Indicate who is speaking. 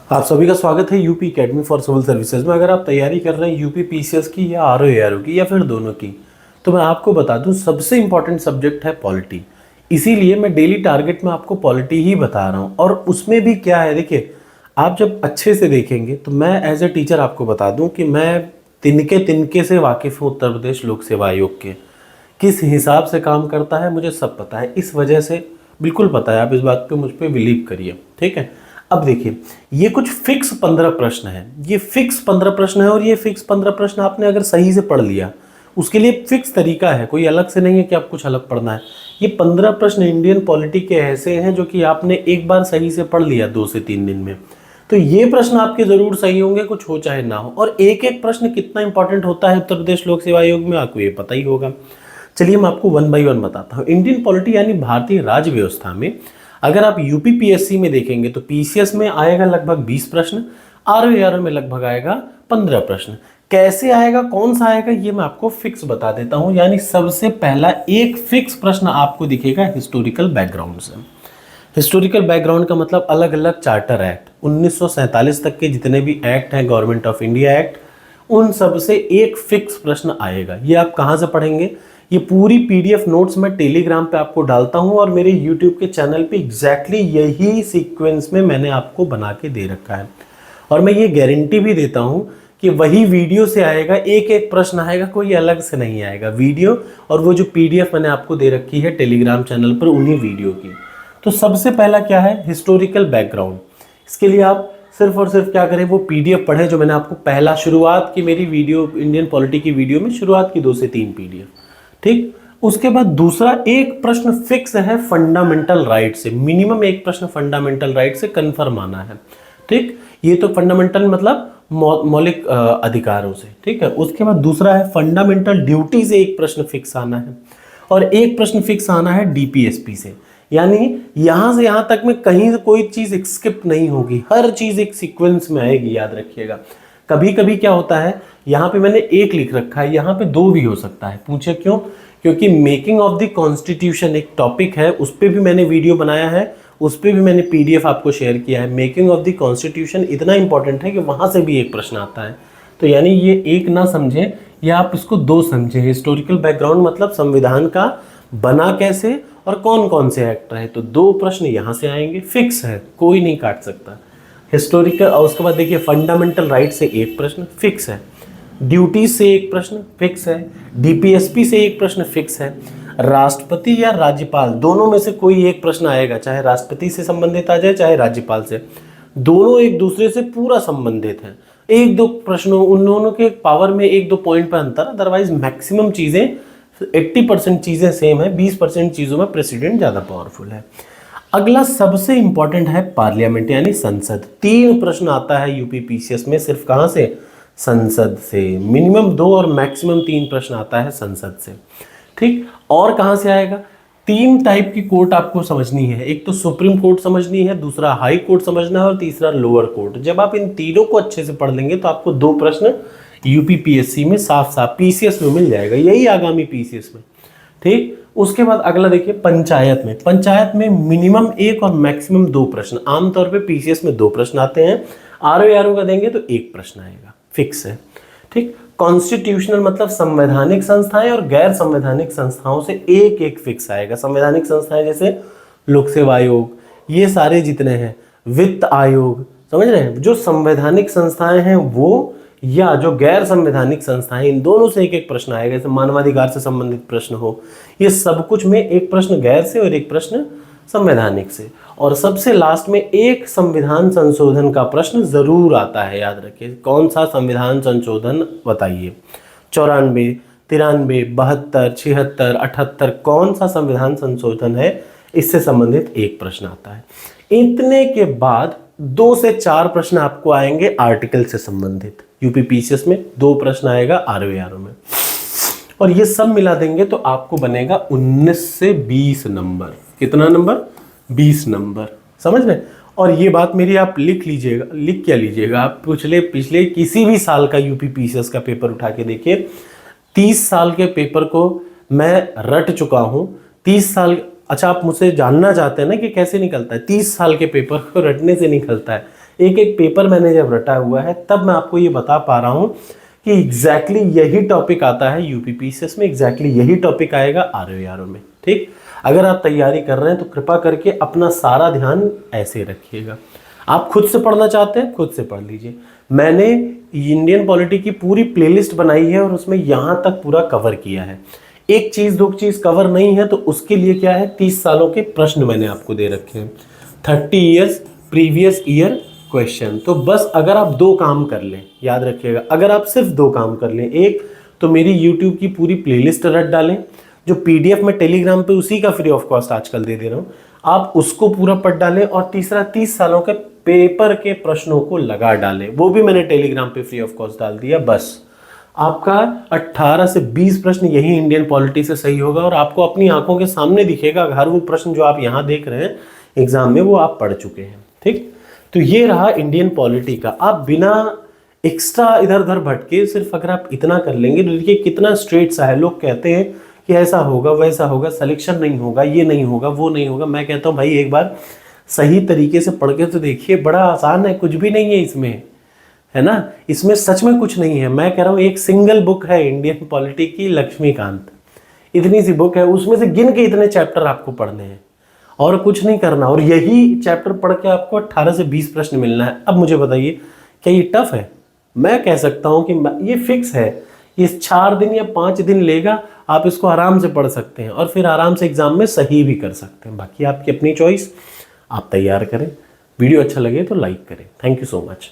Speaker 1: आप सभी का स्वागत है UP academy for civil services में। अगर आप तैयारी कर रहे हैं यूपी पीसीएस की या आरओ की या फिर दोनों की, तो मैं आपको बता दूं सबसे इंपॉर्टेंट सब्जेक्ट है पॉलिटी। इसीलिए मैं डेली टारगेट में आपको पॉलिटी ही बता रहा हूं। और उसमें भी क्या है, देखिए, आप जब अच्छे से देखेंगे तो मैं एज ए टीचर आपको बता दूं कि मैं तिनके तिनके से वाकिफ़ हूँ उत्तर प्रदेश लोक सेवा आयोग के। किस हिसाब से काम करता है मुझे सब पता है, इस वजह से बिल्कुल पता है। आप इस बात पे मुझ पे बिलीव करिए, ठीक है। अब देखिए, ये कुछ फिक्स 15 प्रश्न है, ये फिक्स 15 प्रश्न है। और ये फिक्स 15 प्रश्न आपने अगर सही से पढ़ लिया, उसके लिए फिक्स तरीका है, कोई अलग से नहीं है कि आप कुछ अलग पढ़ना है। ये 15 प्रश्न इंडियन पॉलिटी के ऐसे हैं जो कि आपने एक बार सही से पढ़ लिया 2 से 3 दिन में, तो ये प्रश्न आपके जरूर सही होंगे, कुछ हो चाहे ना हो। और एक एक प्रश्न कितना इंपॉर्टेंट होता है उत्तर प्रदेश लोक सेवा आयोग में, आपको ये पता ही होगा। चलिए मैं आपको 1 बाय 1 बताता हूँ। इंडियन पॉलिटी यानी भारतीय राज्य व्यवस्था में अगर आप यूपी पीएससी में देखेंगे तो पीसीएस में आएगा लगभग 20 प्रश्न, आरओ में लगभग आएगा 15 प्रश्न। कैसे आएगा, कौन सा आएगा, ये मैं आपको फिक्स बता देता हूं। यानी सबसे पहला एक फिक्स प्रश्न आपको दिखेगा हिस्टोरिकल बैकग्राउंड से। हिस्टोरिकल बैकग्राउंड का मतलब अलग अलग चार्टर एक्ट, 1947 तक के जितने भी एक्ट हैं, गवर्नमेंट ऑफ इंडिया एक्ट, उन सब से एक फिक्स प्रश्न आएगा। ये आप कहाँ से पढ़ेंगे, ये पूरी पीडीएफ नोट्स मैं टेलीग्राम पे आपको डालता हूँ और मेरे यूट्यूब के चैनल पे एग्जैक्टली यही सीक्वेंस में मैंने आपको बना के दे रखा है। और मैं ये गारंटी भी देता हूँ कि वही वीडियो से आएगा, एक एक प्रश्न आएगा, कोई अलग से नहीं आएगा। वीडियो और वो जो पीडीएफ मैंने आपको दे रखी है टेलीग्राम चैनल पर, उन्हीं वीडियो की। तो सबसे पहला क्या है, हिस्टोरिकल बैकग्राउंड। इसके लिए आप सिर्फ और सिर्फ क्या करें, वो पीडीएफ पढ़ें जो मैंने आपको पहला शुरुआत की मेरी वीडियो इंडियन पॉलिटी की वीडियो में शुरुआत की 2 से 3 पीडीएफ, ठीक। उसके बाद दूसरा एक प्रश्न फिक्स है फंडामेंटल राइट से, मिनिमम एक प्रश्न फंडामेंटल राइट से कंफर्म आना है, ठीक। ये तो फंडामेंटल मतलब मौलिक अधिकारों से, ठीक है। उसके बाद दूसरा है फंडामेंटल ड्यूटी से एक प्रश्न फिक्स आना है, और एक प्रश्न फिक्स आना है डीपीएसपी से। यानी यहां से यहां तक में कहीं से कोई चीज स्किप नहीं होगी, हर चीज एक सीक्वेंस में आएगी, याद रखिएगा। कभी कभी क्या होता है, यहाँ पे मैंने एक लिख रखा है, यहाँ पे 2 भी हो सकता है। पूछे क्यों, क्योंकि मेकिंग ऑफ द कॉन्स्टिट्यूशन एक टॉपिक है, उस पर भी मैंने वीडियो बनाया है, उस पर भी मैंने पीडीएफ आपको शेयर किया है। मेकिंग ऑफ द कॉन्स्टिट्यूशन इतना इंपॉर्टेंट है कि वहां से भी एक प्रश्न आता है। तो यानी ये एक ना समझे, या आप इसको 2 समझे। हिस्टोरिकल बैकग्राउंड मतलब संविधान का बना कैसे और कौन कौन से एक्ट रहे, तो 2 प्रश्न यहाँ से आएंगे, फिक्स है, कोई नहीं काट सकता। हिस्टोरिकल, और उसके बाद देखिए फंडामेंटल राइट से एक प्रश्न फिक्स है, ड्यूटी से एक प्रश्न फिक्स है, डीपीएसपी से एक प्रश्न फिक्स है, राष्ट्रपति या राज्यपाल दोनों में से कोई एक प्रश्न आएगा, चाहे राष्ट्रपति से संबंधित आ जाए चाहे राज्यपाल से, दोनों एक दूसरे से पूरा संबंधित हैं। 1-2 प्रश्नों उन दोनों के पावर में 1-2 पॉइंट पर अंतर, अदरवाइज मैक्सिमम चीजें 80% चीजें सेम है, 20% चीजों में प्रेसिडेंट ज्यादा पावरफुल है। अगला सबसे इंपॉर्टेंट है पार्लियामेंट यानी संसद। 3 प्रश्न आता है यूपी पीसीएस में, सिर्फ कहां से, संसद से। मिनिमम 2 और मैक्सिमम 3 प्रश्न आता है संसद से, ठीक। और कहां से आएगा, 3 टाइप की कोर्ट आपको समझनी है। एक तो सुप्रीम कोर्ट समझनी है, दूसरा हाई कोर्ट समझना है, और तीसरा लोअर कोर्ट। जब आप इन तीनों को अच्छे से पढ़ लेंगे तो आपको 2 प्रश्न यूपी पीएससी में साफ साफ पीसीएस में मिल जाएगा, यही आगामी पीसीएस में, ठीक। उसके बाद अगला देखिए पंचायत में। पंचायत में मिनिमम 1 और मैक्सिमम 2 प्रश्न, आमतौर पे पीसीएस में 2 प्रश्न आते हैं। आरओ का देंगे तो 1 प्रश्न आएगा, फिक्स है, ठीक। कॉन्स्टिट्यूशनल मतलब संवैधानिक संस्थाएं और गैर संवैधानिक संस्थाओं से एक एक फिक्स आएगा। संवैधानिक संस्थाएं जैसे लोक सेवा आयोग, ये सारे जितने हैं, वित्त आयोग, समझ रहे हैं, जो संवैधानिक संस्थाएं हैं वो, या जो गैर संवैधानिक संस्थाएं, इन दोनों से एक एक प्रश्न आएगा। जैसे मानवाधिकार से संबंधित प्रश्न हो, ये सब कुछ में एक प्रश्न गैर से और एक प्रश्न संवैधानिक से। और सबसे लास्ट में एक संविधान संशोधन का प्रश्न जरूर आता है, याद रखिए। कौन सा संविधान संशोधन बताइए, 94, 93, 72, 76, 78, कौन सा संविधान संशोधन है, इससे संबंधित एक प्रश्न आता है। इतने के बाद 2 से 4 प्रश्न आपको आएंगे आर्टिकल से संबंधित। यूपी पीसीएस में 2 प्रश्न आएगा आरओ में, और ये सब मिला देंगे तो आपको बनेगा 19 से 20 नंबर। कितना नंबर, 20 नंबर, समझ रहे। और ये बात मेरी आप लिख लीजिएगा, लिख क्या लीजिएगा, आप पिछले किसी भी साल का यूपी पीसीएस का पेपर उठा के देखिए, 30 साल के पेपर को मैं रट चुका हूँ। 30 साल, अच्छा आप मुझसे जानना चाहते हैं ना कि कैसे निकलता है, 30 साल के पेपर को रटने से निकलता है। एक एक पेपर मैंने जब रटा हुआ है तब मैं आपको ये बता पा रहा हूँ कि एग्जैक्टली यही टॉपिक आता है यूपीपीसीएस में, एग्जैक्टली यही टॉपिक आएगा आरओ में। ठीक, अगर आप तैयारी कर रहे हैं तो कृपा करके अपना सारा ध्यान ऐसे रखिएगा। आप खुद से पढ़ना चाहते हैं खुद से पढ़ लीजिए। मैंने इंडियन पॉलिटी की पूरी प्लेलिस्ट बनाई है और उसमें यहाँ तक पूरा कवर किया है। एक चीज़ दो चीज़ कवर नहीं है तो उसके लिए क्या है, 30 सालों के प्रश्न मैंने आपको दे रखे हैं, 30 ईयर्स प्रीवियस ईयर क्वेश्चन। तो बस अगर आप दो काम कर लें, याद रखिएगा, अगर आप सिर्फ दो काम कर लें, एक तो मेरी यूट्यूब की पूरी प्लेलिस्ट रट डालें, जो पीडीएफ में टेलीग्राम पे उसी का फ्री ऑफ कॉस्ट आजकल दे दे रहा हूँ, आप उसको पूरा पढ़ डालें, और तीसरा 30 सालों के पेपर के प्रश्नों को लगा डालें, वो भी मैंने टेलीग्राम पे फ्री ऑफ कॉस्ट डाल दिया। बस आपका 18 से 20 प्रश्न यही इंडियन पॉलिटी से सही होगा और आपको अपनी आंखों के सामने दिखेगा हर वो प्रश्न जो आप यहाँ देख रहे हैं एग्जाम में, वो आप पढ़ चुके हैं। ठीक, तो ये रहा इंडियन पॉलिटी का। आप बिना एक्स्ट्रा इधर उधर भटके सिर्फ अगर आप इतना कर लेंगे तो देखिए कितना स्ट्रेट सा है। लोग कहते हैं कि ऐसा होगा वैसा होगा, सिलेक्शन नहीं होगा, ये नहीं होगा वो नहीं होगा। मैं कहता हूँ भाई एक बार सही तरीके से पढ़ के तो देखिए, बड़ा आसान है, कुछ भी नहीं है इसमें, है ना, इसमें सच में कुछ नहीं है। मैं कह रहा हूँ एक सिंगल बुक है इंडियन पॉलिटी की, लक्ष्मीकांत, इतनी सी बुक है, उसमें से गिन के इतने चैप्टर आपको पढ़ने हैं और कुछ नहीं करना, और यही चैप्टर पढ़ के आपको 18 से 20 प्रश्न मिलना है। अब मुझे बताइए क्या ये टफ है? मैं कह सकता हूँ कि ये फिक्स है, ये 4 दिन या 5 दिन लेगा, आप इसको आराम से पढ़ सकते हैं और फिर आराम से एग्जाम में सही भी कर सकते हैं। बाकी आपकी अपनी चॉइस, आप तैयार करें। वीडियो अच्छा लगे तो लाइक करें। Thank you so much.